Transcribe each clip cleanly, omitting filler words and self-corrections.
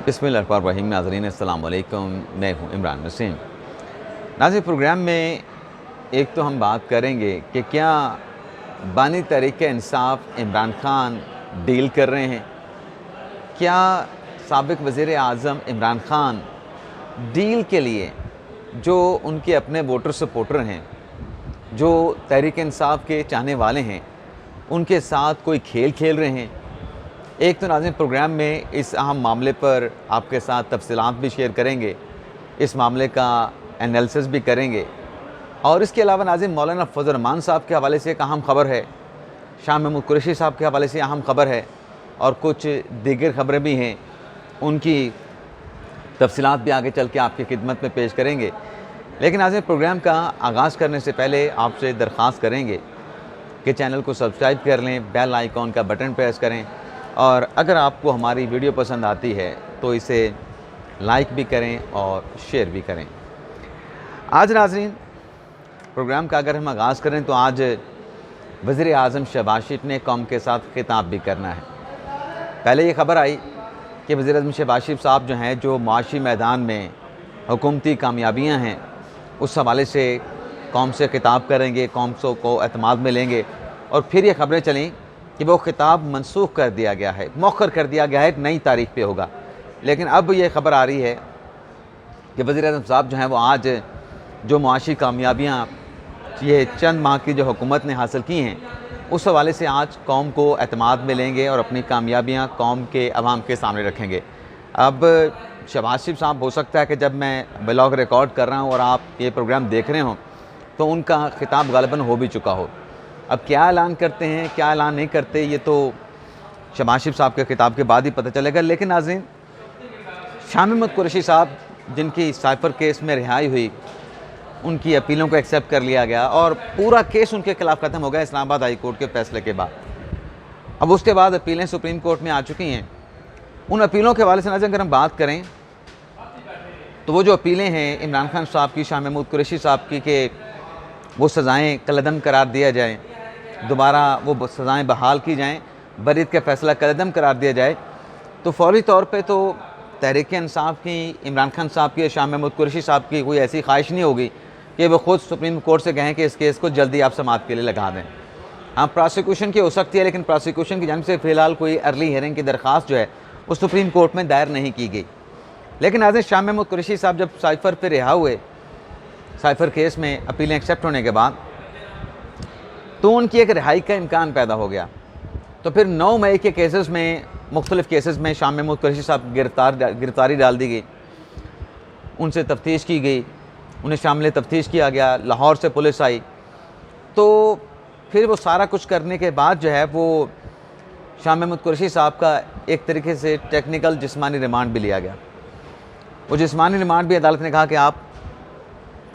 बिस्मिल्लाहिर्रहमानिर्रहीम। नाज़रीन अस्सलाम वालेकुम, मैं हूँ इमरान नसीम। नाज़रीन, प्रोग्राम में एक तो हम बात करेंगे कि क्या बानी तहरीक-ए-इंसाफ़ इमरान खान डील कर रहे हैं? क्या साबिक़ वज़ीर-ए-आज़म इमरान खान डील के लिए जो उनके अपने वोटर सपोर्टर हैं, जो तहरीक-ए-इंसाफ़ के चाहने वाले हैं, उनके साथ कोई खेल खेल रहे हैं? एक तो नाज़रीन, प्रोग्राम में इस अहम मामले पर आपके साथ तफ़सीलात भी शेयर करेंगे, इस मामले का एनालिसिस भी करेंगे। और इसके अलावा नाज़रीन, मौलाना फज़ल रहमान साहब के हवाले से एक अहम ख़बर है, शाह महमूद कुरैशी साहब के हवाले से अहम ख़बर है और कुछ दीगर ख़बरें भी हैं, उनकी तफ़सीलात भी आगे चल के आपकी खिदमत में पेश करेंगे। लेकिन नाज़रीन, प्रोग्राम का आगाज़ करने से पहले आपसे दरख्वास्त करेंगे कि चैनल को सब्सक्राइब कर लें, बेल आइकॉन का बटन प्रेस करें और अगर आपको हमारी वीडियो पसंद आती है तो इसे लाइक भी करें और शेयर भी करें। आज नाज़रीन, प्रोग्राम का अगर हम आगाज़ करें तो आज वज़ीर-ए-आज़म शहबाज शरीफ ने कौम के साथ खिताब भी करना है। पहले ये ख़बर आई कि वज़ीर-ए-आज़म शहबाज शरीफ साहब जो हैं, जो माशी मैदान में हुकूमती कामयाबियाँ हैं, उस हवाले से कौम से खिताब करेंगे, कौम को एतमाद में लेंगे। और फिर ये ख़बरें चलीं कि वो खिताब मनसूख कर दिया गया है, मौखर कर दिया गया है, एक नई तारीख पे होगा। लेकिन अब ये ख़बर आ रही है कि वज़ीर-ए-आज़म साहब जो हैं, वो आज जो मुआशी कामयाबियाँ ये चंद माह की जो हुकूमत ने हासिल की हैं, उस हवाले से आज कौम को एतमाद में लेंगे और अपनी कामयाबियाँ कौम के अवाम के सामने रखेंगे। अब शहबाज शरीफ साहब, हो सकता है कि जब मैं ब्लॉग रिकॉर्ड कर रहा हूँ और आप ये प्रोग्राम देख रहे हों तो उनका खिताब ग़ालिबन हो भी चुका हो। अब क्या ऐलान करते हैं, क्या ऐलान नहीं करते, ये तो शहबाज शरीफ साहब के खिताब के बाद ही पता चलेगा। लेकिन नाज़रीन, शाह महमूद कुरैशी साहब, जिनकी साइफ़र केस में रिहाई हुई, उनकी अपीलों को एक्सेप्ट कर लिया गया और पूरा केस उनके खिलाफ़ ख़त्म हो गया इस्लामाबाद हाई कोर्ट के फ़ैसले के बाद। अब उसके बाद अपीलें सुप्रीम कोर्ट में आ चुकी हैं। उन अपीलों के हवाले से नाज़रीन अगर हम बात करें तो वो जो अपीलें हैं इमरान खान साहब की, शाह महमूद कुरैशी साहब की, कि वो सज़ाएँ कलअदम करार दिया जाए, दोबारा वो सज़ाएँ बहाल की जाएँ, बरीत का फ़ैसला कलअदम करार दिया जाए, तो फ़ौरी तौर पे तो तहरीक-ए-इंसाफ़ की, इमरान खान साहब की, शाह महमूद कुरैशी साहब की कोई ऐसी ख्वाहिश नहीं होगी कि वो ख़ुद सुप्रीम कोर्ट से कहें कि इस केस को जल्दी आप समाअत के लिए लगा दें। हाँ, प्रोसिक्यूशन की हो सकती है, लेकिन प्रोसिक्यूशन की जानिब से फ़िलहाल कोई अर्ली हियरिंग की दरख्वास्त जो है वो सुप्रीम कोर्ट में दायर नहीं की गई। लेकिन नाज़रीन, शाह महमूद कुरैशी साहब जब साइफ़र पर रिहा हुए, साइफ़र केस में अपीलें एक्सेप्ट होने के बाद, तो उनकी एक रिहाई का इम्कान पैदा हो गया। तो फिर 9 मई के केसेस में, मुख्तलिफ़ केसेस में शाह महमूद कुरैशी साहब गिरफ़्तारी डाल दी गई, उनसे तफ्तीश की गई, उन्हें शामिल तफ्तीश किया गया, लाहौर से पुलिस आई। तो फिर वो सारा कुछ करने के बाद जो है वो शाह महमूद कुरैशी साहब का एक तरीके से टेक्निकल जिस्मानी रिमांड भी लिया गया। वो जिस्मानी रिमांड भी अदालत ने कहा कि आप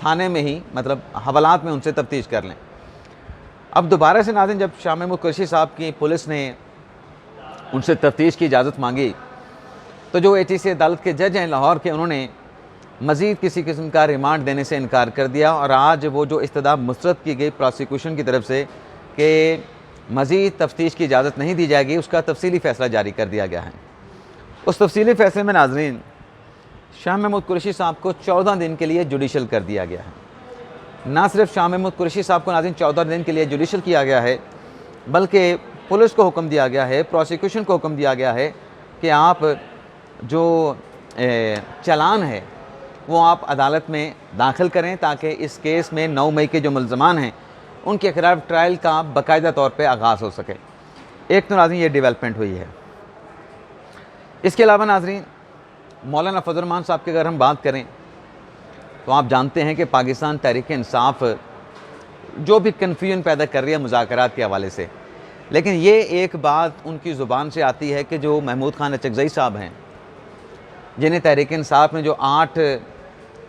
थाने में ही, मतलब हवालात में उनसे तफ्तीश कर लें। अब दोबारा से नाज़रीन, जब शाह महमूद कुरैशी साहब की पुलिस ने उनसे तफ्तीश की इजाज़त मांगी, तो जो ATC अदालत के जज हैं लाहौर के, उन्होंने मज़ीद किसी किस्म का रिमांड देने से इनकार कर दिया। और आज वो जो इस्तदा मुस्तरद की गई प्रोसिक्यूशन की तरफ से कि मज़ीद तफ्तीश की इजाज़त नहीं दी जाएगी, उसका तफसीली फ़ैसला जारी कर दिया गया है। उस तफसीली फ़ैसले में नाज़रीन, शाह महमूद कुरैशी साहब को 14 दिन के लिए जुडिशल कर दिया गया है। ना सिर्फ शाह महमूद कुरैशी साहब को नाज़रीन 14 दिन के लिए जुडिशल किया गया है, बल्कि पुलिस को हुक्म दिया गया है, प्रोसिक्यूशन को हुक्म दिया गया है कि आप जो चालान है वो आप अदालत में दाखिल करें, ताकि इस केस में 9 मई के जो मुल्ज़मान हैं उनके खिलाफ ट्रायल का बाकायदा तौर पे आगाज़ हो सके। एक तो नाज़रीन ये डेवलपमेंट हुई है। इसके अलावा नाज़रीन, मौलाना फज़ल रहमान साहब की अगर हम बात करें तो आप जानते हैं कि पाकिस्तान तहरीक-ए-इंसाफ़ जो भी कन्फ्यूजन पैदा कर रही है मुज़ाकरात के हवाले से, लेकिन ये एक बात उनकी ज़ुबान से आती है कि जो महमूद खान अचकज़ई साहब हैं, जिन्हें तहरीक-ए-इंसाफ़ में जो 8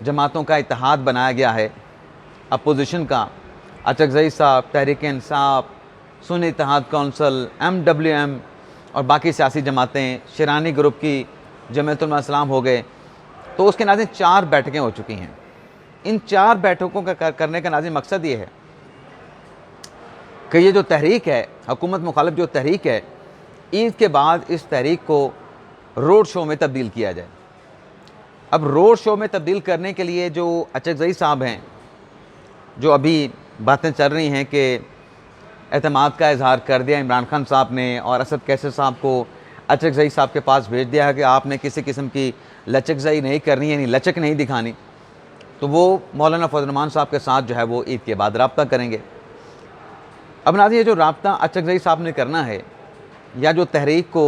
जमातों का इत्तेहाद बनाया गया है अपोजिशन का, अचकज़ई साहब, तहरीक-ए-इंसाफ़, सुन्नी इत्तेहाद कौंसिल, MWM और बाकी सियासी जमातें, शिरानी ग्रुप की जमीयत उलमा इस्लाम हो गए, तो उसके नाज़रीन 4 बैठकें हो चुकी हैं। इन 4 बैठकों का करने का नाज़रीन मकसद ये है कि ये जो तहरीक है, हुकूमत मुखालिफ जो तहरीक है, ईद के बाद इस तहरीक को रोड शो में तब्दील किया जाए। अब रोड शो में तब्दील करने के लिए जो अचकज़ई साहब हैं, जो अभी बातें चल रही हैं कि एतमाद का इजहार कर दिया इमरान खान साहब ने और असद कैसर साहब को अचकज़ई साहब के पास भेज दिया है कि आपने किसी किस्म की लचकज़ई नहीं करनी, यानी लचक नहीं दिखानी, तो वो मौलाना फजल रहमान साहब के साथ जो है वो ईद के बाद रब्ता करेंगे। अब नाज़रीन, ये जो रब्ता अचकज़ई साहब ने करना है या जो तहरीक को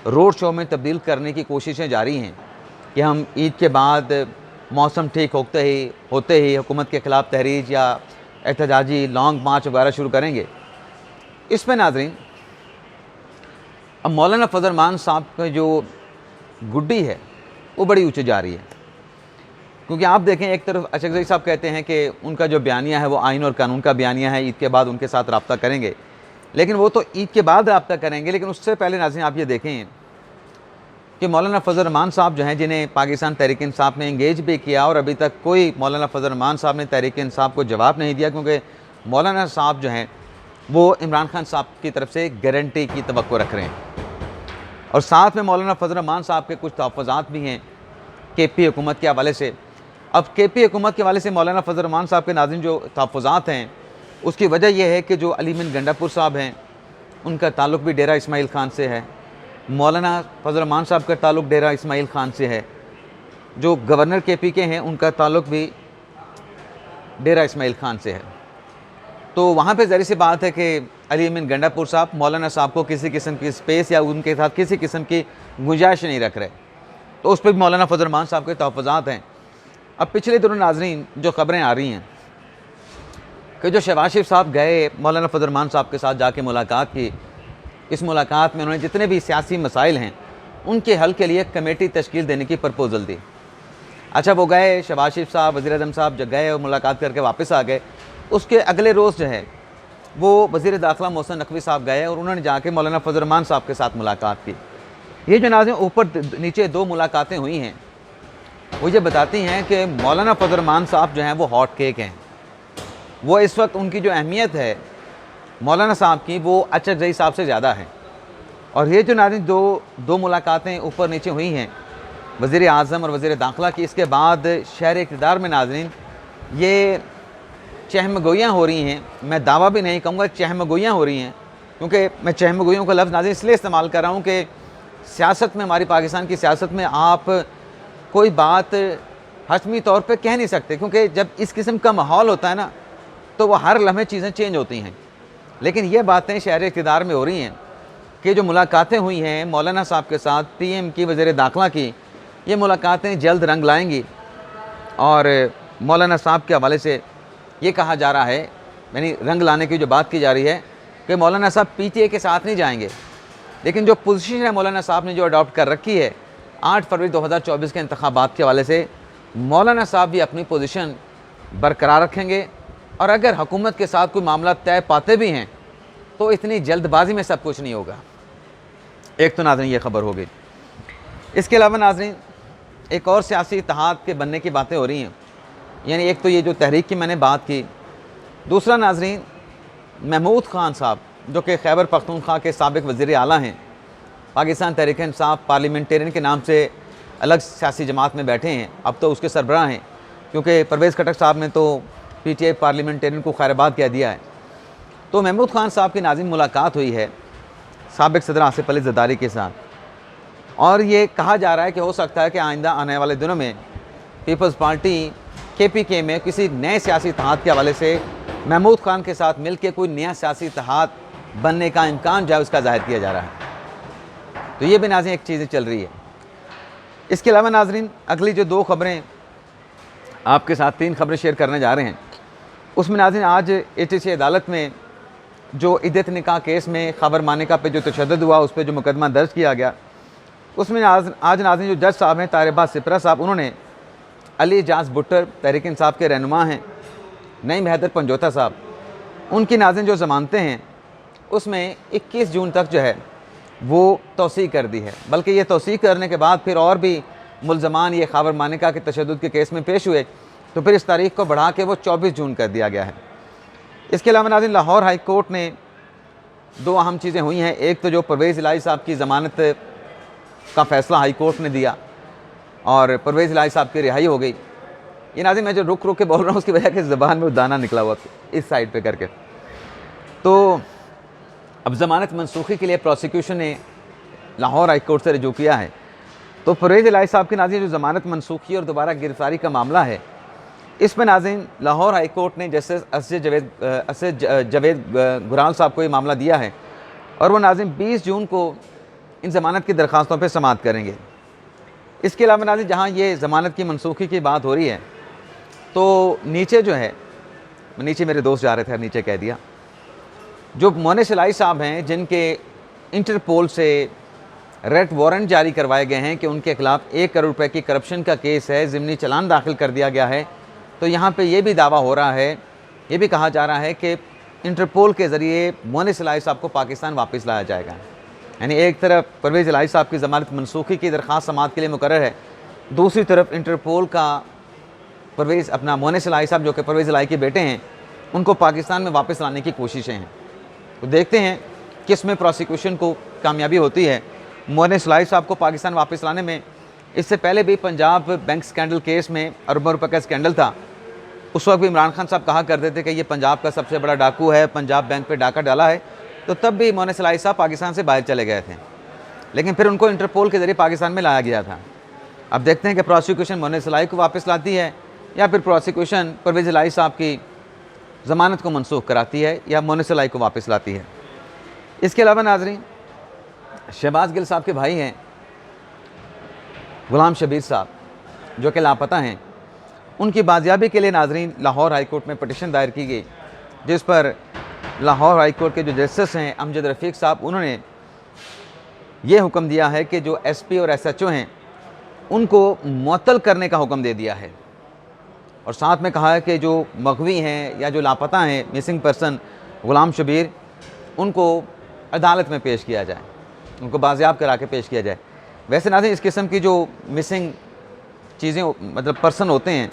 रोड शो में तब्दील करने की कोशिशें जारी हैं कि हम ईद के बाद मौसम ठीक होते ही हुकूमत के ख़िलाफ़ तहरीक या एहतजाजी लॉन्ग मार्च वगैरह शुरू करेंगे, इस पर नाज़रीन अब मौलाना फजल रहमान साहब की जो गुड्डी है वो बड़ी ऊँची जा रही है। क्योंकि आप देखें, एक तरफ अचकज़ई साहब कहते हैं कि उनका जो बयानिया है वो आइन और कानून का बयानिया है, ईद के बाद उनके साथ रब्ता करेंगे, लेकिन वो तो ईद के बाद रब्ता करेंगे। लेकिन उससे पहले नाज़रीन आप ये देखें कि मौलाना फजल रहमान साहब जो हैं, जिन्हें पाकिस्तान तहरीक इंसाफ ने इंगेज भी किया और अभी तक कोई मौलाना फजल रहमान साहब ने तहरीक इंसाफ को जवाब नहीं दिया, क्योंकि मौलाना साहब जो हैं वो इमरान खान साहब की तरफ से गारंटी की तवक्को रख रहे हैं। और साथ में मौलाना फजल रहमान साहब के कुछ तहफ़्फ़ुज़ात भी हैं KP हुकूमत के हवाले से। अब KP हुकूमत के हवाले से मौलाना फजल रहमान साहब के नाज़रीन जो तहफ़्फ़ुज़ात हैं, उसकी वजह यह है कि जो अली मिन गंडापुर साहब हैं उनका ताल्लुक़ भी डेरा इस्माइल ख़ान से है, मौलाना फजल रहमान साहब का ताल्लुक़ डेरा इस्माइल ख़ान से है, जो गवर्नर KP के हैं उनका ताल्लुक़ भी डेरा इस्माइल ख़ान से है। तो वहाँ पे ज़ाहिर सी बात है कि अली मिन गंडापुर साहब मौलाना साहब को किसी किस्म की स्पेस या उनके साथ किसी किस्म की गुंजाइश नहीं रख रहे, तो उस पर भी मौलाना फजल रहमान साहब के तहफ़्फ़ुज़ात हैं। अब पिछले दिनों नाज़रीन जो ख़बरें आ रही हैं कि जो शहबाज शरीफ साहब गए मौलाना फजल रहमान साहब के साथ जाके मुलाकात की, इस मुलाकात में उन्होंने जितने भी सियासी मसाइल हैं उनके हल के लिए कमेटी तश्कील देने की प्रपोज़ल दी। अच्छा, वो गए, शहबाज शरीफ साहब, वज़ीर आज़म साहब जब गए और मुलाकात करके वापस आ गए, उसके अगले रोज़ जो है वो वज़ीर दाखिला मोहसिन नकवी साहब गए और उन्होंने जाके मौलाना फजल रहमान साहब के साथ मुलाकात की। ये जो नाज़रीन ऊपर नीचे दो मुलाकातें हुई हैं, वो ये बताती हैं कि मौलाना फजल रहमान साहब जो हैं वो हॉट केक हैं। वो इस वक्त उनकी जो अहमियत है मौलाना साहब की, वो अचकज़ई साहब से ज़्यादा है। और ये जो नाज़रीन दो मुलाकातें ऊपर नीचे हुई हैं वज़ीर आज़म और वज़ीर दाखिला की, इसके बाद शहर इक़्तिदार में नाज़रीन ये चहमगोइयाँ हो रही हैं। मैं दावा भी नहीं कहूँगा, चहमगोइयाँ हो रही हैं, क्योंकि मैं चहमगोइयों का लफ्ज़ नाज़रीन इसलिए इस्तेमाल कर रहा हूँ कि सियासत में, हमारी पाकिस्तान की सियासत में आप कोई बात हतमी तौर पे कह नहीं सकते, क्योंकि जब इस किस्म का माहौल होता है ना तो वो हर लम्हे चीज़ें चेंज होती हैं। लेकिन ये बातें शहर इक़्तिदार में हो रही हैं कि जो मुलाकातें हुई हैं मौलाना साहब के साथ, PM की, वज़ीर दाखिला की, ये मुलाकातें जल्द रंग लाएंगी। और मौलाना साहब के हवाले से ये कहा जा रहा है, यानी रंग लाने की जो बात की जा रही है कि मौलाना साहब PTA के साथ नहीं जाएंगे, लेकिन जो पोजीशन है मौलाना साहब ने जो अडॉप्ट कर रखी है 8 फरवरी 2024 के इंतखाबात के हवाले से, मौलाना साहब भी अपनी पोजीशन बरकरार रखेंगे। और अगर हुकूमत के साथ कोई मामला तय पाते भी हैं तो इतनी जल्दबाजी में सब कुछ नहीं होगा। एक तो नाज़रीन ये ख़बर हो गई। इसके अलावा नाज़रीन एक और सियासी इत्तेहाद के बनने की बातें हो रही हैं, यानी एक तो ये जो तहरीक की मैंने बात की, दूसरा नाज़रीन महमूद ख़ान साहब जो कि खैबर पख्तूनख्वा के साबिक़ वज़ीर आला हैं, पाकिस्तान तहरीक इंसाफ पार्लियामेंटेरियन के नाम से अलग सियासी जमात में बैठे हैं, अब तो उसके सरबराह हैं, क्योंकि परवेज़ खटक साहब ने तो PTA पार्लियामेंटेरियन को खैरबाद कह दिया है। तो महमूद ख़ान साहब की नाज़रीन मुलाकात हुई है साबिक़ सदर आसिफ अली ज़रदारी के साथ, और ये कहा जा रहा है कि हो सकता है कि आइंदा आने वाले दिनों में पीपल्स पार्टी KPK में किसी नए सियासी इत्तेहाद के हवाले से महमूद ख़ान के साथ मिल के कोई नया सियासी इत्तेहाद बनने का इम्कान जो है उसका ज़ाहिर किया जा रहा है। तो ये भी नाज़रीन एक चीज़ें चल रही है। इसके अलावा नाज़रीन अगली जो दो ख़बरें आपके साथ, 3 ख़बरें शेयर करने जा रहे हैं, उसमें नाज़रीन आज ATC अदालत में जो इद्दत निकाह केस में ख़बर मानिका पे जो तशद्दुद हुआ, उस पर जो मुकदमा दर्ज किया गया, उसमें आज नाज़रीन जो जज साहब हैं तारिबाज सिपरा साहब, उन्होंने अली एजाज भुट्टर तहरीक इंसाफ के रहनुमा हैं, नईम हैदर पंजोता साहब, उनकी नाज़रीन जो ज़मानतें हैं उसमें 21 जून तक जो है वो तौसीक़ कर दी है। बल्कि ये तौसीक़ करने के बाद फिर और भी मुल्ज़मान ये ख़बर मानिका के तशद्दुद के केस में पेश हुए, तो फिर इस तारीख़ को बढ़ा के वो 24 जून कर दिया गया है। इसके अलावा नाज़रीन लाहौर हाई कोर्ट ने 2 अहम चीज़ें हुई हैं। एक तो जो परवेज़ इलाही साहब की ज़मानत का फ़ैसला हाई कोर्ट ने दिया और परवेज़ इलाही साहब की रिहाई हो गई। ये नाज़रीन मैं जो रुक रुक के बोल रहा हूँ उसकी वजह कि ज़बान में दाना निकला हुआ इस साइड पे करके। तो अब ज़मानत मनसूखी के लिए प्रोसिक्यूशन ने लाहौर हाई कोर्ट से रजू किया है। तो परवेज़ इलाही साहब की नाज़रीन जो ज़मानत मनसूखी और दोबारा गिरफ्तारी का मामला है, इसमें नाज़रीन लाहौर हाई कोर्ट ने जस्टिस असद जवेद गुराल साहब को ये मामला दिया है और वो नाज़रीन 20 जून को इन ज़मानत की दरख्वास्तों पर समाअत करेंगे। इसके अलावा नाज़रीन जहाँ ये ज़मानत की मनसूखी की बात हो रही है, तो नीचे जो है, नीचे मेरे दोस्त जा रहे थे, नीचे कह दिया, जो मोनिस इलाही साहब हैं जिनके इंटरपोल से रेड वारंट जारी करवाए गए हैं कि उनके खिलाफ 1 करोड़ रुपए की करप्शन का केस है, ज़िमनी चालान दाखिल कर दिया गया है। तो यहाँ पे ये भी दावा हो रहा है, ये भी कहा जा रहा है कि इंटरपोल के ज़रिए मोनिस इलाही साहब को पाकिस्तान वापस लाया जाएगा। यानी एक तरफ परवेज़ इलाही साहब की ज़मानत मनसूखी की दरख्वास्त समाअत के लिए मुकर्रर है, दूसरी तरफ इंटरपोल का परवेज़ अपना मोनिस इलाही साहब जो कि परवेज़ इलाही के बेटे हैं, उनको पाकिस्तान में वापस लाने की कोशिशें हैं। तो देखते हैं किस में प्रोसिक्यूशन को कामयाबी होती है मोनिस इलाही साहब को पाकिस्तान वापस लाने में। इससे पहले भी पंजाब बैंक स्कैंडल केस में अरबों रुपये का स्कैंडल था, उस वक्त भी इमरान खान साहब कहा करते थे कि ये पंजाब का सबसे बड़ा डाकू है, पंजाब बैंक पे डाका डाला है। तो तब भी मोनिस इलाही साहब पाकिस्तान से बाहर चले गए थे, लेकिन फिर उनको इंटरपोल के ज़रिए पाकिस्तान में लाया गया था। अब देखते हैं कि प्रोसिक्यूशन मोनिस इलाही को वापस लाती है या फिर प्रोसिक्यूशन परवेज़ इलाही साहब की ज़मानत को मनसूख कराती है या मोनिस इलाही को वापस लाती है। इसके अलावा नाज़रीन शहबाज गिल साहब के भाई हैं गुलाम शबीर साहब जो कि लापता हैं, उनकी बाजियाबी के लिए नाज़रीन लाहौर हाई कोर्ट में पटिशन दायर की गई, जिस पर लाहौर हाई कोर्ट के जो जस्टिस हैं अमजद रफ़ीक साहब, उन्होंने ये हुक्म दिया है कि जो एसपी और एसएचओ हैं उनको मुअत्तल करने का हुक्म दे दिया है और साथ में कहा है कि जो मगवी हैं या जो लापता हैं मिसिंग पर्सन गुलाम शबीर, उनको अदालत में पेश किया जाए, उनको बाजियाब करा के पेश किया जाए। वैसे नाज़रीन इस किस्म की जो मिसिंग चीज़ें मतलब पर्सन होते हैं,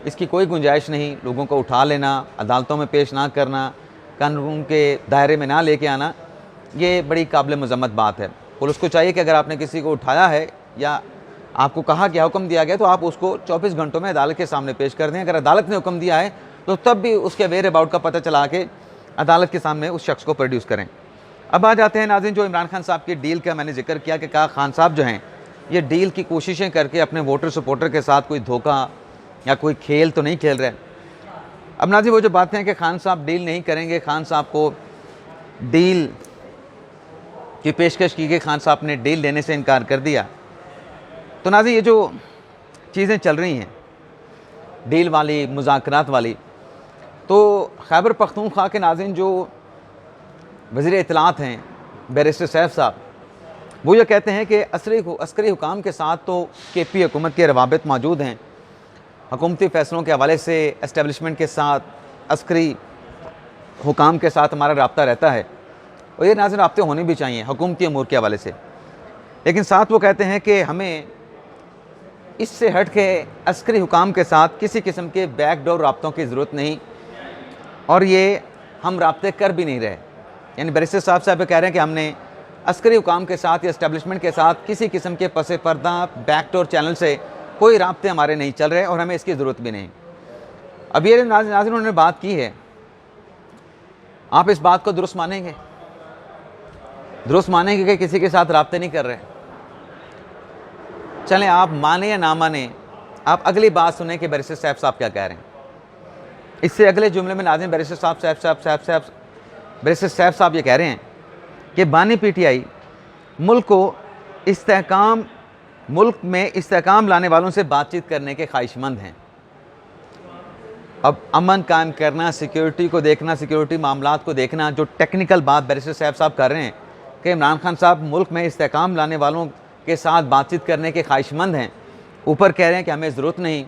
इसकी कोई गुंजाइश नहीं, लोगों को उठा लेना, अदालतों में पेश ना करना, कानून के दायरे में ना लेके आना, ये बड़ी काबिल मज़म्मत बात है। पुलिस को चाहिए कि अगर आपने किसी को उठाया है या आपको कहा गया, हुक्म दिया गया, तो आप उसको 24 घंटों में अदालत के सामने पेश कर दें। अगर अदालत ने हुक्म दिया है तो तब भी उसके वेयर अबाउट का पता चला के अदालत के सामने उस शख्स को प्रोड्यूस करें। अब आ जाते हैं नाज़रीन जो इमरान खान साहब की डील का मैंने जिक्र किया कि कहा खान साहब जो हैं ये डील की कोशिशें करके अपने वोटर सपोर्टर के साथ कोई धोखा या कोई खेल तो नहीं खेल रहे। अब नाज़रीन वो जो बातें हैं कि खान साहब डील नहीं करेंगे, खान साहब को डील की पेशकश की गई, खान साहब ने डील लेने से इनकार कर दिया। तो नाज़रीन ये जो चीज़ें चल रही हैं डील वाली, मुज़ाकरात वाली, तो खैबर पख्तूनख्वा के नाज़रीन जो वज़ीर इत्तलात हैं बैरिस्टर सैफ साहब, वो ये कहते हैं कि अस्करी हुकाम के साथ तो KP हुकूमत के रवाबित मौजूद हैं, हुकूमती फ़ैसलों के हवाले से एस्टेब्लिशमेंट के साथ, अस्करी हुकाम के साथ हमारा रब्ता रहता है और ये नाज़रीन रब्ते होने भी चाहिए हुकूमती अमूर के हवाले से। लेकिन साथ वो कहते हैं कि हमें इससे हट के अस्करी हुकाम के साथ किसी किस्म के बैकडोर रब्तों की ज़रूरत नहीं और ये हम रब्ते कर भी नहीं रहे। यानी बैरिस्टर साहब कह रहे हैं कि हमने अस्करी हुकाम के साथ या इस्टेब्लिशमेंट के साथ किसी किस्म के पसे पर्दा बैकडोर चैनल से कोई राब्ते हमारे नहीं चल रहे और हमें इसकी ज़रूरत भी नहीं। अब ये नाज़रीन उन्होंने बात की है, आप इस बात को दुरुस्त मानेंगे? दुरुस्त मानेंगे कि किसी के साथ राब्ते नहीं कर रहे? चलें आप माने या ना माने, आप अगली बात सुने कि बैरिस्टर साहब क्या कह रहे हैं। इससे अगले जुमले में नाज़रीन बैरिस्टर साहब ये कह रहे हैं कि बानी PTI मुल्क में इस्तेहकाम लाने वालों से बातचीत करने के ख्वाहिशमंद हैं। अब अमन कायम करना, सिक्योरिटी को देखना, सिक्योरिटी मामलात को देखना, जो टेक्निकल बात बैरिस्टर साहब कर रहे हैं कि इमरान खान साहब मुल्क में इस्तेहकाम लाने वालों के साथ बातचीत करने के ख्वाहिशमंद हैं, ऊपर कह रहे हैं कि हमें ज़रूरत नहीं,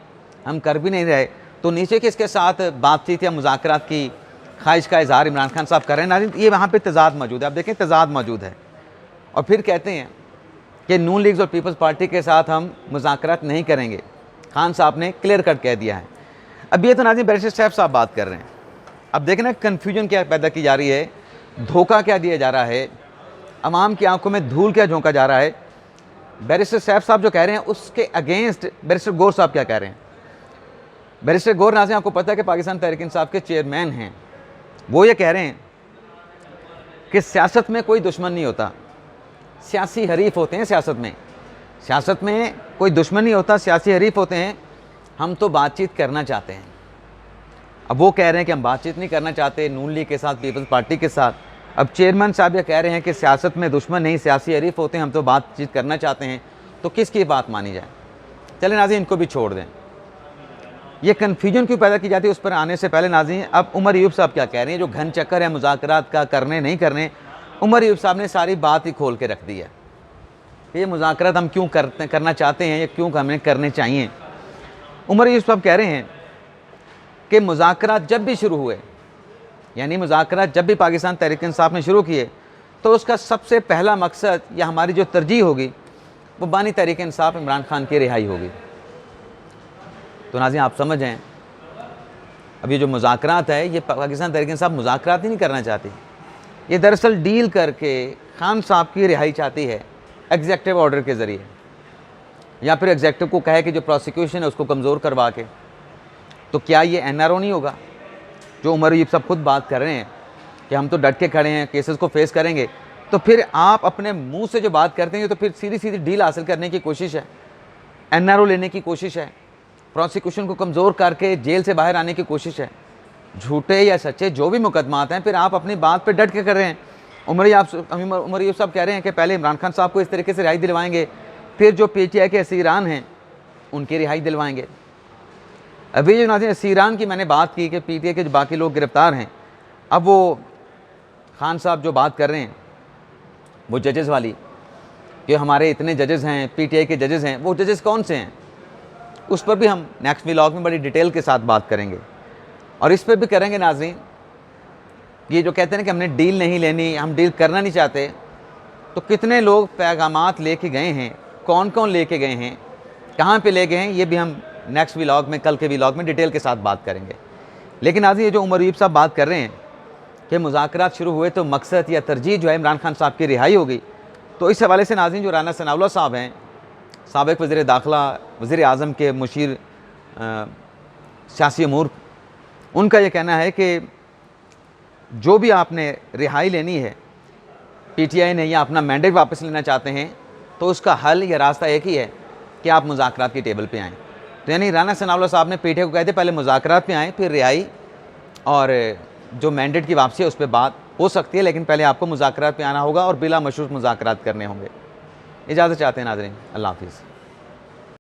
हम कर भी नहीं रहे, तो नीचे किसके साथ बातचीत या मुज़ाकरात की ख्वाहिश का इज़हार इमरान खान साहब कर रहे हैं। नाज़रीन ये वहाँ पे तज़ाद मौजूद है, आप देखें तज़ाद मौजूद है। और फिर कहते हैं कि नून लीग और पीपल्स पार्टी के साथ हम मुज़ाकरात नहीं करेंगे, खान साहब ने क्लियर कट कह दिया है। अब ये तो नाज़रीन बैरिस्टर साहब बात कर रहे हैं। अब देखें ना कन्फ्यूजन क्या पैदा की जा रही है, धोखा क्या दिया जा रहा है, अवाम की आंखों में धूल क्या झोंका जा रहा है। बैरिस्टर सैफ साहब जो कह रहे हैं उसके अगेंस्ट बैरिस्टर गौर साहब क्या कह रहे हैं। बैरिस्टर गौर नाज़रीन आपको पता है कि पाकिस्तान तहरीक इंसाफ के चेयरमैन हैं। वो ये कह रहे हैं कि सियासत में कोई दुश्मन नहीं होता, सियासी हरीफ होते हैं। सियासत में कोई दुश्मन नहीं होता, सियासी हरीफ होते हैं। हम तो बातचीत करना चाहते हैं। अब वो कह रहे हैं कि हम बातचीत नहीं करना चाहते नून लीग के साथ, पीपल्स पार्टी के साथ। अब चेयरमैन साहब ये कह रहे हैं कि सियासत में दुश्मन नहीं, सियासी हरीफ होते हैं, हम तो बातचीत करना चाहते हैं। तो किसकी बात मानी जाए? चले नाज़रीन, इनको भी छोड़ दें। ये कन्फ्यूजन क्यों पैदा की जाती है, उस पर आने से पहले नाज़रीन अब उमर अयूब साहब क्या कह रहे हैं। जो घन चक्कर है मुज़ाकरात का, करने नहीं करने, उमर अयूब साहब ने सारी बात ही खोल के रख दी है। ये मुज़ाकरात हम क्यों करना चाहते हैं, ये क्यों हमें करने चाहिए। उमर अयूब साहब कह रहे हैं कि मुज़ाकरात जब भी शुरू हुए, यानी मुज़ाकरात जब भी पाकिस्तान तहरीक इंसाफ ने शुरू किए, तो उसका सबसे पहला मकसद या हमारी जो तरजीह होगी वो बानी तहरीक इंसाफ इमरान खान की रिहाई होगी। तो नाज़रीन आप समझ जाएं, अब ये जो मुज़ाकरात है, ये पाकिस्तान तहरीक इंसाफ मुज़ाकरात ही नहीं करना चाहती। ये दरअसल डील करके खान साहब की रिहाई चाहती है एग्जेक्टिव ऑर्डर के ज़रिए, या फिर एग्जेक्टिव को कहे कि जो प्रोसिक्यूशन है उसको कमज़ोर करवा के। तो क्या ये NRO नहीं होगा? जो उमर अयूब साहब खुद बात कर रहे हैं कि हम तो डट के खड़े हैं, केसेस को फेस करेंगे। तो फिर आप अपने मुंह से जो बात करते हैं तो फिर सीधी सीधी डील हासिल करने की कोशिश है, NRO लेने की कोशिश है, प्रोसिक्यूशन को कमज़ोर करके जेल से बाहर आने की कोशिश है। झूठे या सच्चे जो भी मुकदमात हैं, फिर आप अपनी बात पे डट के कर रहे हैं। उमर अयूब साहब कह रहे हैं कि पहले इमरान खान साहब को इस तरीके से रिहाई दिलवाएंगे, फिर जो PTI के असीरान हैं उनकी रिहाई दिलवाएंगे। अभी जो नाज़रीन असीरान की मैंने बात की कि PTI के जो बाकी लोग गिरफ़्तार हैं, अब वो खान साहब जो बात कर रहे हैं वो जजेस वाली कि हमारे इतने जजेस हैं, PTI के जजेस हैं, वो जजेस कौन से हैं, उस पर भी हम नेक्स्ट व्लॉग में बड़ी डिटेल के साथ बात करेंगे। और इस पर भी करेंगे नाज़रीन, ये जो कहते हैं कि हमने डील नहीं लेनी, हम डील करना नहीं चाहते, तो कितने लोग पैगामात लेके गए हैं, कौन कौन लेके गए हैं, कहाँ पे ले गए हैं, ये भी हम नेक्स्ट व्लॉग में, कल के व्लॉग में डिटेल के साथ बात करेंगे। लेकिन नाज़रीन ये जो उमर अयूब साहब बात कर रहे हैं कि मुज़ाकरात शुरू हुए तो मकसद या तरजीह जो है इमरान खान साहब की रिहाई होगी, तो इस हवाले से नाज़रीन जो राना सनाउल्लाह साहब हैं, साबिक़ वज़ीर दाखिला, वज़ीर आज़म के मुशीर सियासी अमूर, उनका ये कहना है कि जो भी आपने रिहाई लेनी है PTI ने, या अपना मैंडेट वापस लेना चाहते हैं, तो उसका हल या रास्ता एक ही है कि आप मुज़ाकरात की टेबल पे आएँ। तो यानी राना सनाउल्लाह साहब ने PTI को कहते पहले मुज़ाकरात पे आएँ, फिर रिहाई और जो मैंडेट की वापसी है उस पर बात हो सकती है, लेकिन पहले आपको मुज़ाकरात पे आना होगा और बिला मशरूत मुज़ाकरात करने होंगे। इजाज़त चाहते हैं नाज़रीन, अल्लाह हाफ़िज़।